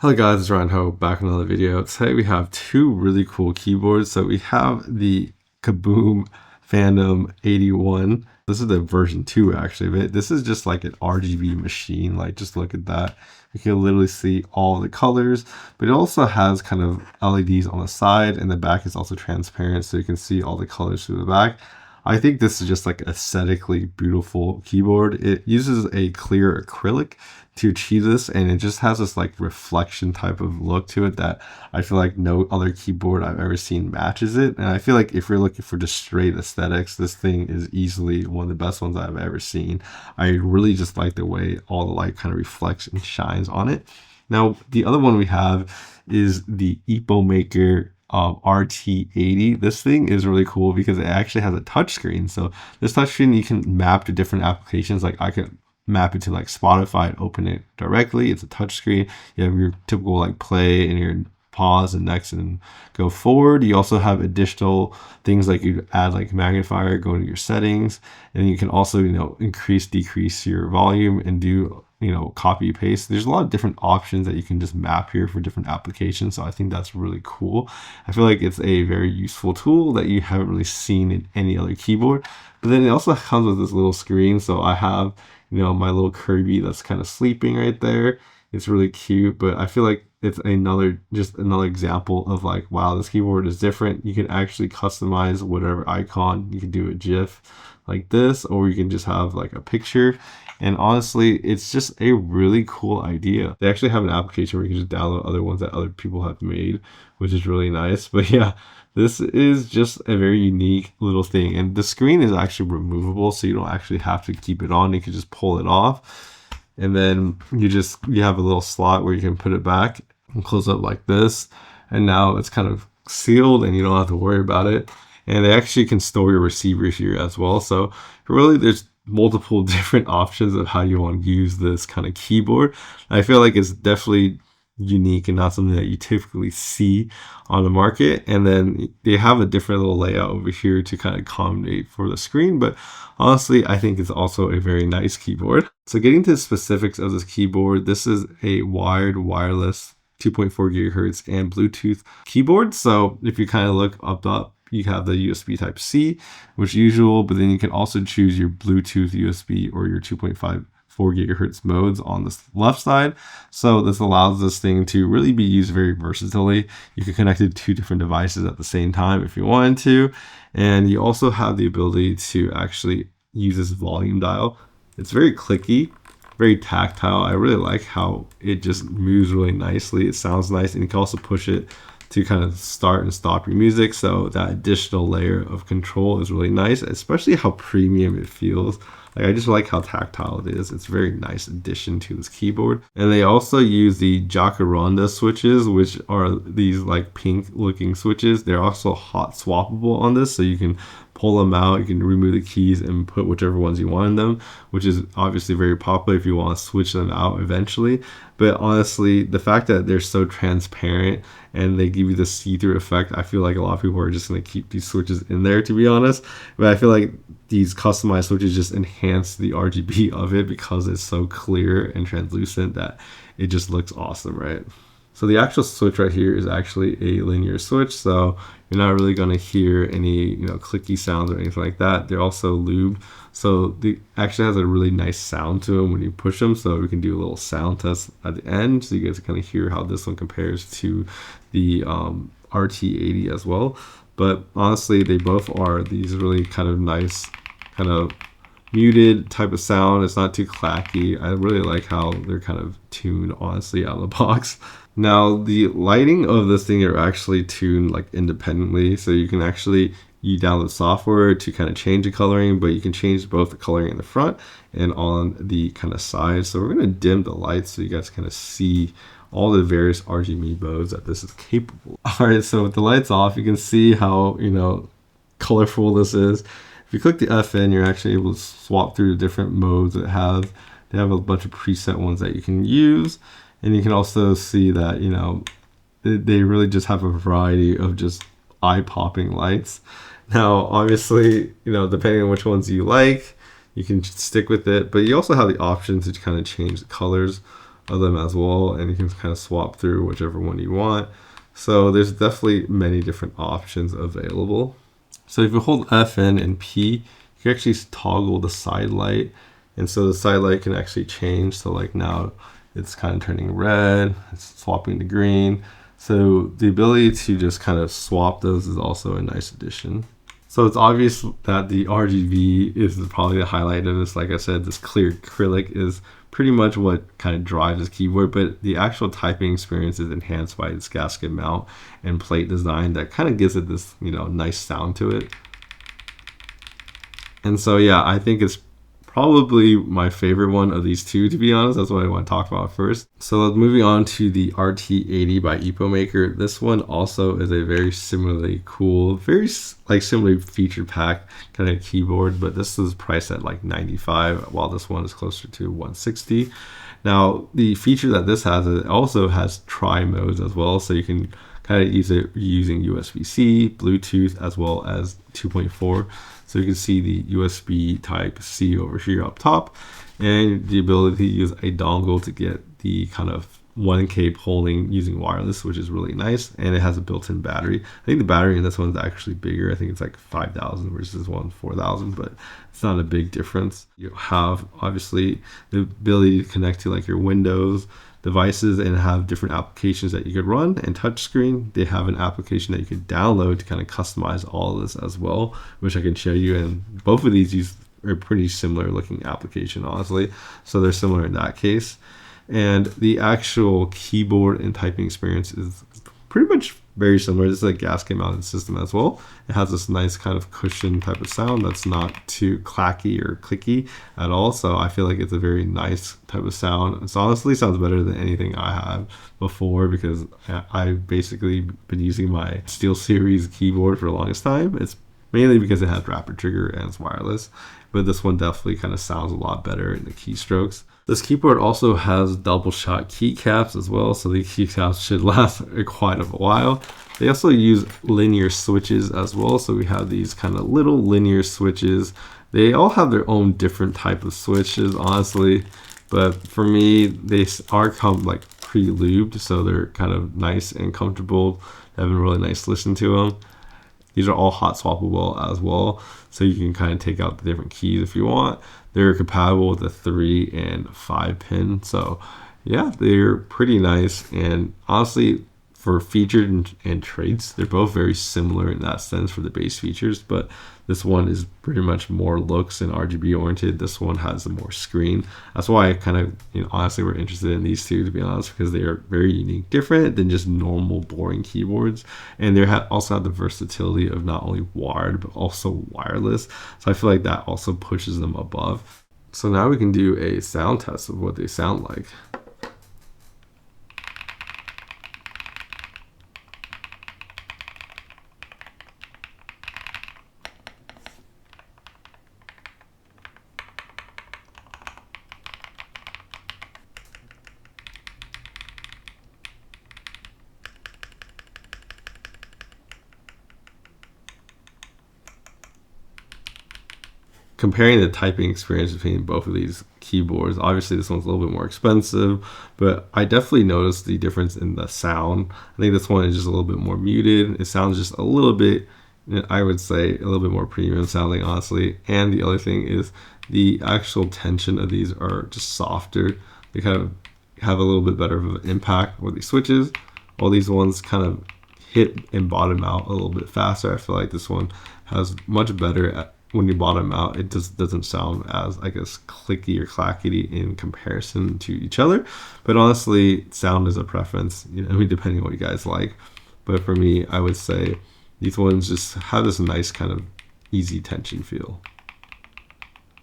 Hello guys, it's Ryan Ho back in another video. Today we have two really cool keyboards. So we have the Kiiboom Phantom 81. This is the version 2 actually, but this is just like an RGB machine. Like just look at that. You can literally see all the colors, but it also has kind of LEDs on the side, and the back is also transparent so you can see all the colors through the back. I think this is just like aesthetically beautiful keyboard. It uses a clear acrylic to achieve this, and it just has this like reflection type of look to it that I feel like no other keyboard I've ever seen matches it. And I feel like if you're looking for just straight aesthetics, this thing is easily one of the best ones I've ever seen. I really just like the way all the light kind of reflects and shines on it. Now the other one we have is the Epomaker RT80. This thing is really cool because it actually has a touchscreen. So this touchscreen you can map to different applications. Like I could map it to like Spotify and open it directly. It's a touchscreen. You have your typical like play and your pause and next and go forward. You also have additional things like you add like magnifier, go to your settings, and you can also increase, decrease your volume and do copy paste. There's a lot of different options that you can just map here for different applications. So I think that's really cool. I feel like it's a very useful tool that you haven't really seen in any other keyboard. But then it also comes with this little screen. So I have my little Kirby that's kind of sleeping right there. It's really cute, but I feel like it's just another example of like, wow, this keyboard is different. You can actually customize whatever icon. You can do a GIF like this, or you can just have like a picture. And honestly, it's just a really cool idea. They actually have an application where you can just download other ones that other people have made, which is really nice. But yeah, this is just a very unique little thing. And the screen is actually removable, so you don't actually have to keep it on. You can just pull it off. And then you have a little slot where you can put it back and close up like this. And now it's kind of sealed and you don't have to worry about it. And they actually can store your receiver here as well. So really there's multiple different options of how you want to use this kind of keyboard. I feel like it's definitely unique and not something that you typically see on the market. And then they have a different little layout over here to kind of accommodate for the screen, but honestly I think it's also a very nice keyboard. So getting to the specifics of this keyboard, this is a wired wireless 2.4 gigahertz and Bluetooth keyboard. So if you kind of look up, you have the USB type C, which is usual, but then you can also choose your Bluetooth USB or your 2.54 gigahertz modes on the left side. So this allows this thing to really be used very versatilely. You can connect it to two different devices at the same time if you wanted to. And you also have the ability to actually use this volume dial. It's very clicky, very tactile. I really like how it just moves really nicely. It sounds nice, and you can also push it to kind of start and stop your music. So that additional layer of control is really nice, especially how premium it feels. Like I just like how tactile it is. It's a very nice addition to this keyboard. And they also use the Jacaranda switches, which are these like pink looking switches. They're also hot swappable on this, so you can pull them out, you can remove the keys and put whichever ones you want in them, which is obviously very popular if you want to switch them out eventually. But honestly, the fact that they're so transparent and they give you the see-through effect, I feel like a lot of people are just going to keep these switches in there, to be honest. But I feel like these customized switches just enhance the RGB of it because it's so clear and translucent that it just looks awesome, right? So the actual switch right here is actually a linear switch, so you're not really going to hear any clicky sounds or anything like that. They're also lubed, so it actually has a really nice sound to them when you push them. So we can do a little sound test at the end, so you guys can kind of hear how this one compares to the RT80 as well. But honestly, they both are these really kind of nice, kind of muted type of sound. It's not too clacky. I really like how they're kind of tuned, honestly, out of the box. Now the lighting of this thing are actually tuned like independently, so you can actually download software to kind of change the coloring, but you can change both the coloring in the front and on the kind of sides. So we're going to dim the lights so you guys kind of see all the various RGB modes that this is capable. All right, so with the lights off, you can see how colorful this is. If you click the FN, you're actually able to swap through the different modes that they have a bunch of preset ones that you can use. And you can also see that, they really just have a variety of just eye-popping lights. Now, obviously, depending on which ones you like, you can stick with it. But you also have the option to kind of change the colors of them as well, and you can kind of swap through whichever one you want. So there's definitely many different options available. So if you hold FN and P, you can actually toggle the side light, and so the side light can actually change. So like now it's kind of turning red, it's swapping to green. So the ability to just kind of swap those is also a nice addition. So it's obvious that the RGB is probably the highlight of this. Like I said, this clear acrylic is pretty much what kind of drives this keyboard, but the actual typing experience is enhanced by its gasket mount and plate design that kind of gives it this, nice sound to it. And so, yeah, I think it's probably my favorite one of these two, to be honest. That's what I want to talk about first. So moving on to the RT80 by Epomaker. This one also is a very similarly cool, very like similarly feature packed kind of keyboard, but this is priced at like $95, while this one is closer to $160. Now, the feature that this has is it also has tri modes as well, so you can kind of use it using USB-C, Bluetooth, as well as 2.4. So you can see the USB type C over here up top, and the ability to use a dongle to get the kind of 1K polling using wireless, which is really nice. And it has a built-in battery. I think the battery in this one's actually bigger. I think it's like 5,000 versus this one 4,000, but it's not a big difference. You have obviously the ability to connect to like your Windows devices and have different applications that you could run, and touchscreen. They have an application that you could download to kind of customize all of this as well, which I can show you. And both of these use are pretty similar looking application, honestly. So they're similar in that case. And the actual keyboard and typing experience is pretty much very similar. This is a gasket mounted system as well. It has this nice kind of cushion type of sound that's not too clacky or clicky at all. So I feel like it's a very nice type of sound. It honestly sounds better than anything I have before, because I've basically been using my SteelSeries keyboard for the longest time. It's mainly because it has rapid trigger and it's wireless, but this one definitely kind of sounds a lot better in the keystrokes. This keyboard also has double shot keycaps as well, so the keycaps should last quite a while. They also use linear switches as well, so we have these kind of little linear switches. They all have their own different type of switches, honestly, but for me, they are like pre-lubed, so they're kind of nice and comfortable. They have a really nice to listen to them. These are all hot swappable as well, so you can kind of take out the different keys if you want. They're compatible with a 3 and 5 pin, so yeah, they're pretty nice. And honestly, for featured and traits, they're both very similar in that sense for the base features, but this one is pretty much more looks and RGB oriented. This one has a more screen. That's why I kind of, honestly, we're interested in these two, to be honest, because they are very unique, different than just normal boring keyboards. And they also have the versatility of not only wired, but also wireless. So I feel like that also pushes them above. So now we can do a sound test of what they sound like. Comparing the typing experience between both of these keyboards, obviously this one's a little bit more expensive, but I definitely noticed the difference in the sound. I think this one is just a little bit more muted. It sounds just a little bit, I would say, a little bit more premium sounding, honestly. And the other thing is the actual tension of these are just softer. They kind of have a little bit better of an impact with these switches. All these ones kind of hit and bottom out a little bit faster. I feel like this one has much better when you bottom out. It just doesn't sound as, I guess, clicky or clackety in comparison to each other. But honestly, sound is a preference, depending on what you guys like. But for me, I would say these ones just have this nice kind of easy tension feel.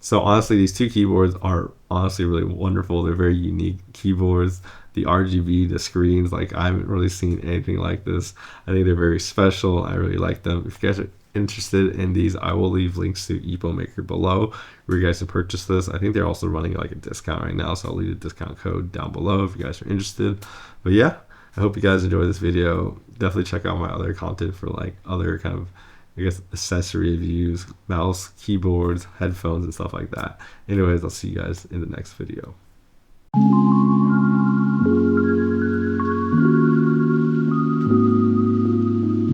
So honestly, these two keyboards are honestly really wonderful. They're very unique keyboards. The RGB, the screens, like I haven't really seen anything like this. I think they're very special. I really like them. If you guys are interested in these, I will leave links to Epomaker below where you guys can purchase this. I think they're also running like a discount right now, so I'll leave the discount code down below if you guys are interested. But yeah, I hope you guys enjoy this video. Definitely check out my other content for like other kind of, I guess, accessory reviews, mouse, keyboards, headphones, and stuff like that. Anyways, I'll see you guys in the next video.